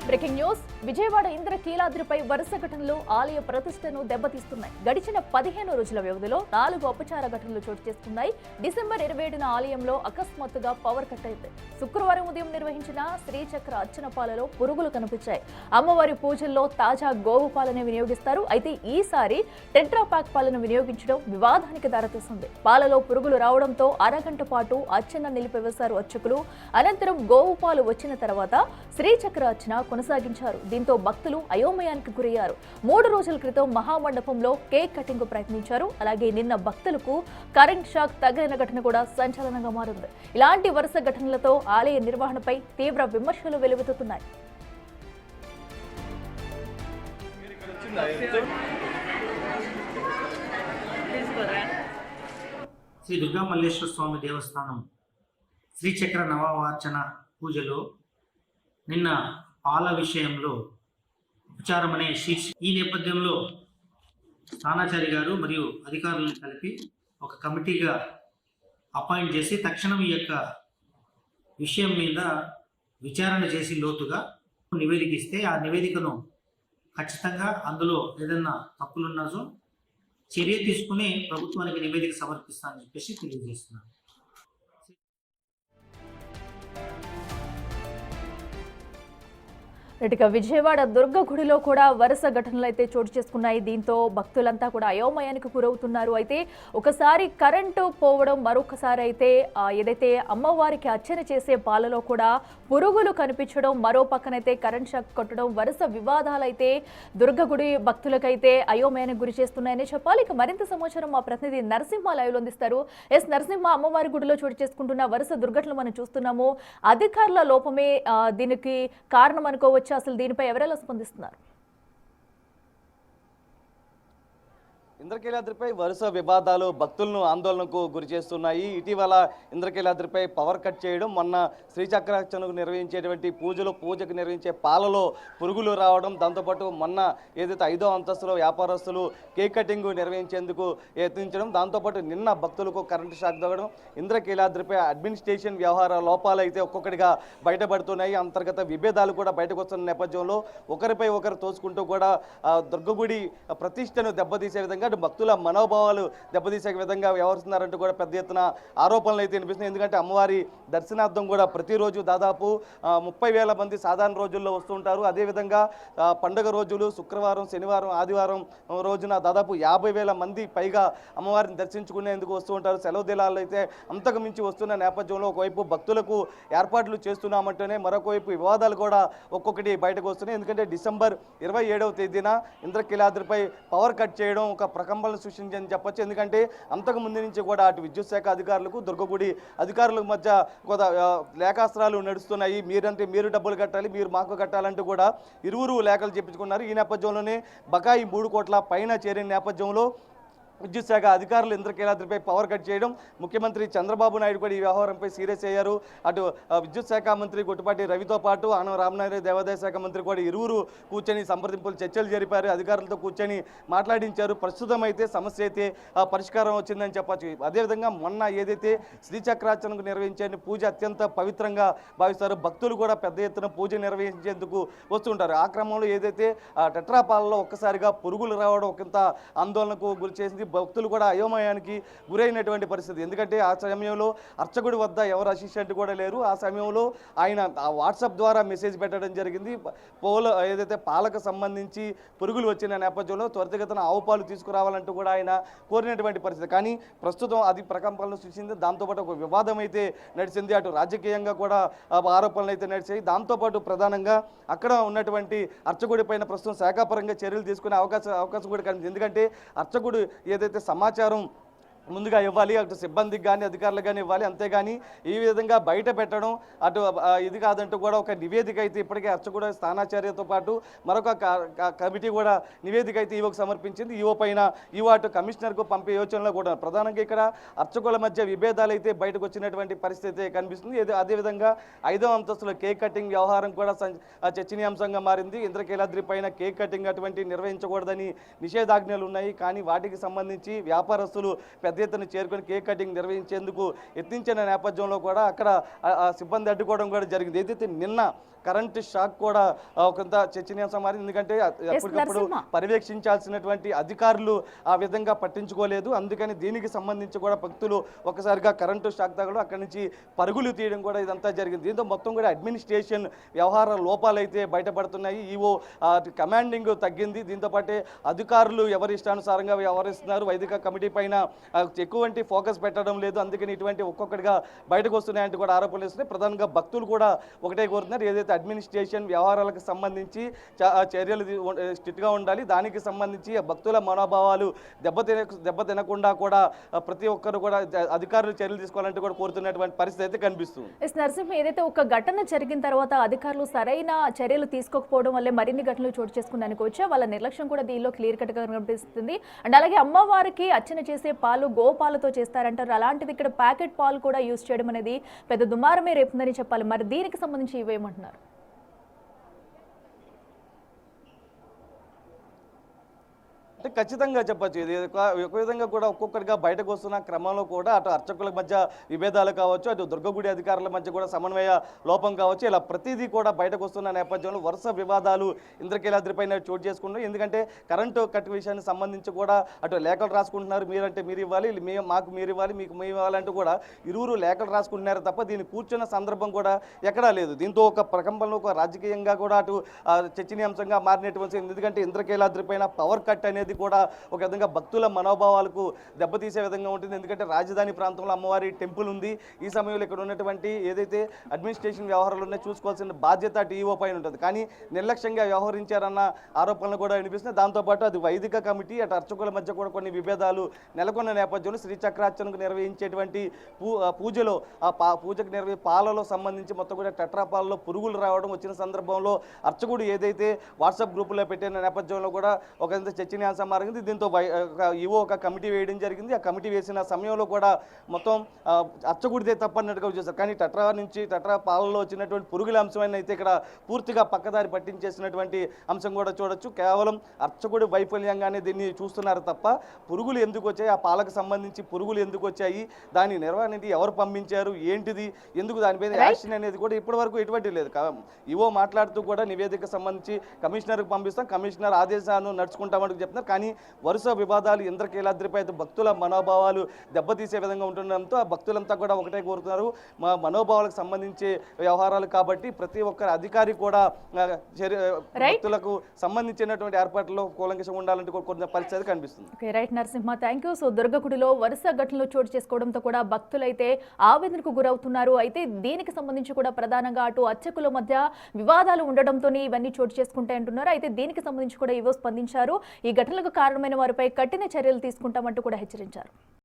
Breaking news Vijayawada ఇంద్రకీలాద్రిపై వరుస ఘటనలు ఆలయ ప్రతిష్టను దెబ్బతీస్తున్నాయి. గడిచిన 15 రోజుల వ్యవధిలో 4 అపచార ఘటనలు చోటు చేసుకున్నాయి. డిసెంబర్ 27న ఆలయంలో అకస్మాత్తుగా పవర్ కట్ అయింది. శుక్రవారం ఉదయం నిర్వహించిన శ్రీచక్ర అర్చన పాలలో పురుగులు కనిపించాయి. అమ్మవారి పూజల్లో తాజా గోవు పాలనే వినియోగిస్తారు. అయితే ఈసారి టెట్రాపాక్ పాలను వినియోగించడం వివాదానికి దారితీసింది. పాలలో పురుగులు రావడంతో అరగంట పాటు అర్చన నిలిపివేశారు అర్చకులు. అనంతరం గోవు పాలు వచ్చిన తర్వాత శ్రీచక్ర అర్చన కొనసాగించారు. దీంతో భక్తులు అయోమయానికి గురయ్యారు. 3 రోజుల క్రితం మహామండపంలో కేక్ కటింగ్ ప్రయత్నించారు. అలాగే నిన్న భక్తులకు కరెంట్ షాక్ తగిలిన ఘటన కూడా సంచలనంగా మారింది. ఇలాంటి వరుస ఘటనలతో ఆలయ నిర్వహణపై తీవ్ర విమర్శలు వెలువెత్తుతున్నాయి. శ్రీ దుర్గా మల్లేశ్వర స్వామి దేవస్థానం శ్రీచక్ర నవార్చన పూజలో నిన్న పాల విషయంలో ఉపచారం అనే ఈ నేపథ్యంలో స్థానాచారి గారు మరియు అధికారులను కలిపి ఒక కమిటీగా అపాయింట్ చేసి తక్షణం ఈ యొక్క విషయం మీద విచారణ చేసి లోతుగా నివేదిక ఇస్తే ఆ నివేదికను ఖచ్చితంగా అందులో ఏదన్నా తప్పులున్నాజో చర్య తీసుకుని ప్రభుత్వానికి నివేదిక సమర్పిస్తానని చెప్పేసి తెలియజేస్తున్నాను. ఇటుక విజయవాడ దుర్గ గుడిలో కూడా వరుస ఘటనలు అయితే చోటు చేసుకున్నాయి. దీంతో భక్తులంతా కూడా అయోమయానికి గురవుతున్నారు. అయితే ఒకసారి కరెంటు పోవడం, మరొకసారి అయితే ఏదైతే అమ్మవారికి అర్చన చేసే పాలలో కూడా పురుగులు కనిపించడం, మరో పక్కనైతే కరెంట్ షాక్ కొట్టడం వరుస వివాదాలు అయితే దుర్గ గుడి భక్తులకైతే అయోమయానికి గురి చేస్తున్నాయని చెప్పాలి. ఇక మరింత సమాచారం మా ప్రతినిధి నరసింహ లైవ్లో అందిస్తారు. నరసింహ, అమ్మవారి గుడిలో చోటు చేసుకుంటున్న వరుస దుర్ఘటనలు మనం చూస్తున్నాము. అధికారుల లోపమే దీనికి కారణం అనుకోవచ్చు. అసలు దీనిపై ఎవరెలా స్పందిస్తున్నారు? ఇంద్రకీలాద్రిపై వరుస వివాదాలు భక్తులను ఆందోళనకు గురి చేస్తున్నాయి. ఇటీవల ఇంద్రకీలాద్రిపై పవర్ కట్ చేయడం, మొన్న శ్రీచక్రార్చనకు నిర్వహించేటువంటి పూజకు నిర్వహించే పాలలో పురుగులు రావడం, దాంతోపాటు మొన్న ఏదైతే 5వ అంతస్తులో వ్యాపారస్తులు కేక్ కటింగ్ నిర్వహించేందుకు యత్నించడం, దాంతోపాటు నిన్న భక్తులకు కరెంటు షాక్ తగ్గడం, ఇంద్రకీలాద్రిపై అడ్మినిస్ట్రేషన్ వ్యవహార లోపాలు అయితే ఒక్కొక్కటిగా బయటపడుతున్నాయి. అంతర్గత విభేదాలు కూడా బయటకు వస్తున్న నేపథ్యంలో ఒకరిపై ఒకరు తోసుకుంటూ కూడా దుర్గగుడి ప్రతిష్టను దెబ్బతీసే విధంగా భక్తుల మనోభావాలు దెబ్బతీసే విధంగా వ్యవహరిస్తున్నారంటూ కూడా పెద్ద ఎత్తున ఆరోపణలు అయితే వినిపిస్తున్నాయి. ఎందుకంటే అమ్మవారి దర్శనార్థం కూడా ప్రతిరోజు దాదాపు 30,000 మంది సాధారణ రోజుల్లో వస్తుంటారు. అదేవిధంగా పండుగ రోజులు శుక్రవారం, శనివారం, ఆదివారం రోజున దాదాపు 50,000 మంది పైగా అమ్మవారిని దర్శించుకునేందుకు వస్తూ ఉంటారు. సెలవు దినాల్లో అయితే అంతకు మించి వస్తున్న నేపథ్యంలో ఒకవైపు భక్తులకు ఏర్పాట్లు చేస్తున్నామంటేనే మరొకవైపు వివాదాలు కూడా ఒక్కొక్కటి బయటకు వస్తున్నాయి. ఎందుకంటే డిసెంబర్ 27వ తేదీన ఇంద్రకీలాద్రిపై పవర్ కట్ చేయడం ఒక ప్రకంపనలు సృష్టించని చెప్పొచ్చు. ఎందుకంటే అంతకు ముందు నుంచి కూడా అటు విద్యుత్ శాఖ అధికారులకు, దుర్గగుడి అధికారులకు మధ్య కొంత లేఖాస్త్రాలు నడుస్తున్నాయి. మీరు డబ్బులు కట్టాలి, మీరు మాకు కట్టాలంటూ కూడా ఇరువురు లేఖలు చెప్పించుకున్నారు. ఈ నేపథ్యంలోనే బకాయి 3 కోట్ల పైన చేరిన నేపథ్యంలో విద్యుత్ శాఖ అధికారులు ఇంద్రకీలాద్రిపై పవర్ కట్ చేయడం, ముఖ్యమంత్రి చంద్రబాబు నాయుడు కూడా ఈ వ్యవహారంపై సీరియస్ అయ్యారు. అటు విద్యుత్ శాఖ మంత్రి గొట్టిపాటి రవితో పాటు ఆనం రామనాయుడు దేవాదాయ శాఖ మంత్రి కూడా ఇరువురు కూర్చొని సంప్రదింపులు, చర్చలు జరిపారు. అధికారులతో కూర్చొని మాట్లాడించారు. ప్రస్తుతం అయితే సమస్య అయితే పరిష్కారం వచ్చిందని చెప్పచ్చు. అదేవిధంగా మొన్న ఏదైతే శ్రీచక్రార్చనకు నిర్వహించే పూజ అత్యంత పవిత్రంగా భావిస్తారు. భక్తులు కూడా పెద్ద ఎత్తున పూజ నిర్వహించేందుకు వస్తుంటారు. ఆ క్రమంలో ఏదైతే టెట్రాపాలలో ఒక్కసారిగా పురుగులు రావడం ఒకంత ఆందోళనకు గురి చేసింది. భక్తులు కూడా అయోమయానికి గురైనటువంటి పరిస్థితి. ఎందుకంటే ఆ సమయంలో అర్చకుడి వద్ద ఎవరు అసిస్టెంట్ కూడా లేరు. ఆ సమయంలో ఆయన వాట్సాప్ ద్వారా మెసేజ్ పెట్టడం జరిగింది. ఏదైతే పాలకు సంబంధించి పురుగులు వచ్చిన నేపథ్యంలో త్వరితగతిన ఆవు పాలు తీసుకురావాలంటూ కూడా ఆయన కోరినటువంటి పరిస్థితి. కానీ ప్రస్తుతం అది ప్రకంపనలు సృష్టించింది. దాంతోపాటు ఒక వివాదం అయితే నడిచింది. అటు రాజకీయంగా కూడా ఆరోపణలు అయితే నడిచాయి. దాంతోపాటు ప్రధానంగా అక్కడ ఉన్నటువంటి అర్చకుడి పైన ప్రస్తుతం శాఖాపరంగా చర్యలు తీసుకునే అవకాశం కూడా కనిపిస్తుంది. ఎందుకంటే అర్చకుడు ఏదైతే సమాచారం ముందుగా ఇవ్వాలి, అటు సిబ్బందికి కానీ అధికారులకు కానీ ఇవ్వాలి. అంతేగాని ఈ విధంగా బయట పెట్టడం అటు ఇది కాదంటూ కూడా ఒక నివేదిక అయితే ఇప్పటికే అర్చకుడు స్థానాచార్యతో పాటు మరొక కమిటీ కూడా నివేదిక అయితే ఈవోకు సమర్పించింది. ఈవో పైన ఈవో అటు కమిషనర్కు పంపే యోచనలో కూడా ప్రధానంగా ఇక్కడ అర్చకుల మధ్య విభేదాలు అయితే బయటకు వచ్చినటువంటి పరిస్థితి కనిపిస్తుంది. అదేవిధంగా 5వ అంతస్తులో కేక్ కటింగ్ వ్యవహారం కూడా చర్చనీయాంశంగా మారింది. ఇంద్రకీలాద్రి పైన కేక్ కటింగ్ అటువంటి నిర్వహించకూడదని నిషేధాజ్ఞలు ఉన్నాయి. కానీ వాటికి సంబంధించి వ్యాపారస్తులు పెద్ద ఎత్తున చేరుకొని కేక్ కటింగ్ నిర్వహించేందుకు యత్నించిన నేపథ్యంలో కూడా అక్కడ సిబ్బంది అడ్డుకోవడం కూడా జరిగింది. ఏదైతే నిన్న కరెంటు షాక్ కూడా కొంత చర్చనీయాంశం మారింది. ఎందుకంటే ఎప్పటికప్పుడు నరసింహ. పర్యవేక్షించాల్సినటువంటి అధికారులు ఆ విధంగా పట్టించుకోలేదు. అందుకని దీనికి సంబంధించి కూడా భక్తులు ఒక్కసారిగా కరెంటు షాక్ తగలడం, అక్కడి నుంచి పరుగులు తీయడం కూడా ఇదంతా జరిగింది. దీంతో మొత్తం కూడా అడ్మినిస్ట్రేషన్ వ్యవహార లోపాలైతే బయటపడుతున్నాయి. ఈవో కమాండింగ్ తగ్గింది. దీంతో పాటే అధికారులు ఎవరి ఇష్టానుసారంగా వ్యవహరిస్తున్నారు. వైదిక కమిటీ పైన ఎక్కువంటి ఫోకస్ పెట్టడం లేదు. అందుకని ఇటువంటి ఒక్కొక్కటిగా బయటకు వస్తున్నాయంటూ కూడా ఆరోపణలు వస్తున్నాయి. ప్రధానంగా భక్తులు కూడా ఒకటే కోరుతున్నారు, ఏదైతే అడ్మినిస్ట్రేషన్ వ్యవహారాలకు సంబంధించి చర్యలు స్ట్రిక్ట్గా ఉండాలి. దానికి సంబంధించి భక్తుల మనోభావాలు దెబ్బతినకుండా కూడా ప్రతి ఒక్కరు కూడా అధికారులు చర్యలు తీసుకోవాలంటే కూడా కోరుతున్నటువంటి పరిస్థితి అయితే కనిపిస్తుంది. నరసింహ, ఏదైతే ఒక ఘటన జరిగిన తర్వాత అధికారులు సరైన చర్యలు తీసుకోకపోవడం వల్లే మరిన్ని ఘటనలు చోటు చేసుకుని అనుకోవచ్చా? వాళ్ళ నిర్లక్ష్యం కూడా దీనిలో క్లియర్ కట్ గా కనిపిస్తుంది. అండ్ అలాగే అమ్మవారికి అర్చన చేసే పాలు గోపాలతో చేస్తారంటారు. అలాంటిది ఇక్కడ ప్యాకెట్ పాలు కూడా యూజ్ చేయడం అనేది పెద్ద దుమారమే రేపుందని చెప్పాలి. మరి దీనికి సంబంధించి ఇవేమంటున్నారు? అంటే ఖచ్చితంగా చెప్పచ్చు. ఇది ఒక విధంగా కూడా ఒక్కొక్కటిగా బయటకు వస్తున్న క్రమంలో కూడా అటు అర్చకుల మధ్య విభేదాలు కావచ్చు, అటు దుర్గగుడి అధికారుల మధ్య కూడా సమన్వయ లోపం కావచ్చు, ఇలా ప్రతిదీ కూడా బయటకు వస్తున్న నేపథ్యంలో వరుస వివాదాలు ఇంద్రకీలాద్రిపైన చోటు చేసుకుంటున్నారు. ఎందుకంటే కరెంటు కట్ విషయానికి సంబంధించి కూడా అటు లేఖలు రాసుకుంటున్నారు, మీరంటే మీరు ఇవ్వాలి, మాకు మీరు ఇవ్వాలి, మీకు మేము ఇవ్వాలంటూ కూడా ఇరువురు లేఖలు రాసుకుంటున్నారు తప్ప దీన్ని కూర్చున్న సందర్భం కూడా ఎక్కడా లేదు. దీంతో ఒక ప్రకంపనలో ఒక రాజకీయంగా కూడా అటు చర్చనీయాంశంగా మారినటువంటి, ఎందుకంటే ఇంద్రకీలాద్రిపైన పవర్ కట్ అనేది కూడా ఒక విధంగా భక్తుల మనోభావాలకు దెబ్బతీసే విధంగా ఉంటుంది. ఎందుకంటే రాజధాని ప్రాంతంలో అమ్మవారి టెంపుల్ ఉంది. ఈ సమయంలో ఇక్కడ ఉన్నటువంటి ఏదైతే అడ్మినిస్ట్రేషన్ వ్యవహారాలు ఉన్నాయో చూసుకోవాల్సిన బాధ్యత టీఓ పైన ఉంటుంది. కానీ నిర్లక్ష్యంగా వ్యవహరించారన్న ఆరోపణలు కూడా వినిపిస్తున్నాయి. దాంతోపాటు అది వైదిక కమిటీ అటు అర్చకుల మధ్య కూడా కొన్ని విభేదాలు నెలకొన్న నేపథ్యంలో శ్రీచక్రార్చనకు నిర్వహించేటువంటి పూజలో పూజకు పాలలో సంబంధించి మొత్తం కూడా టెట్రాపాలలో పురుగులు రావడం వచ్చిన సందర్భంలో అర్చకుడు ఏదైతే వాట్సాప్ గ్రూపులో పెట్టిన నేపథ్యంలో కూడా ఒక చర్చనీయాంశం మారింది. దీంతో ఈవో ఒక కమిటీ వేయడం జరిగింది. ఆ కమిటీ వేసిన సమయంలో కూడా మొత్తం అర్చకుడిదే తప్పన్నట్టుగా చూశారు. కానీ టెట్రా పాలలో వచ్చినటువంటి పురుగుల అంశమైన అయితే ఇక్కడ పూర్తిగా పక్కదారి పట్టించేసినటువంటి అంశం కూడా చూడొచ్చు. కేవలం అర్చకుడి వైఫల్యంగానే దీన్ని చూస్తున్నారు తప్ప పురుగులు ఎందుకు వచ్చాయి, ఆ పాలకు సంబంధించి పురుగులు ఎందుకు వచ్చాయి, దాని నిర్వహణ ఎవరు పంపించారు, ఏంటిది, ఎందుకు దాని మీద యాక్షన్ అనేది కూడా ఇప్పటి వరకు ఎటువంటి లేదు. ఈవో మాట్లాడుతూ కూడా నివేదిక సంబంధించి కమిషనర్కి పంపిస్తాం, కమిషనర్ ఆదేశాలను నడుచుకుంటామని చెప్తున్నారు. కానీ వరుస వివాదాలు ఇంద్రకీలాద్రిపై బక్తుల మనోభావాలు దెబ్బతీసే విధంగా ఉంటుండడంతో ఆ భక్తులంతా కూడా ఒకటే కోరుతున్నారు, మా మనోభావాలకు సంబంధించే వ్యవహారాలు కాబట్టి ప్రతి ఒక్కరి అధికారి కూడా భక్తులకు సంబంధించినటువంటి ఏర్పాట్లలో కూలంకషంగా ఉండాలంటే కోరుకున్న పరిస్థితి కనిపిస్తుంది. Right Narasimha, thank you. So దుర్గగుడిలో వరుస ఘటనలు చోటు చేసుకోవడంతో కూడా భక్తులైతే ఆవేదనకు గురవుతున్నారు. అయితే దీనికి సంబంధించి కూడా ప్రధానంగా అటు అర్చకుల మధ్య వివాదాలు ఉండడంతో ఇవన్నీ చోటు చేసుకుంటాయి అంటున్నారు. అయితే దీనికి సంబంధించి కూడా ఇవో స్పందించారు. ఈ ఘటనలకు కారణమైన వారిపై కఠిన చర్యలు తీసుకుంటామంటూ కూడా హెచ్చరించారు.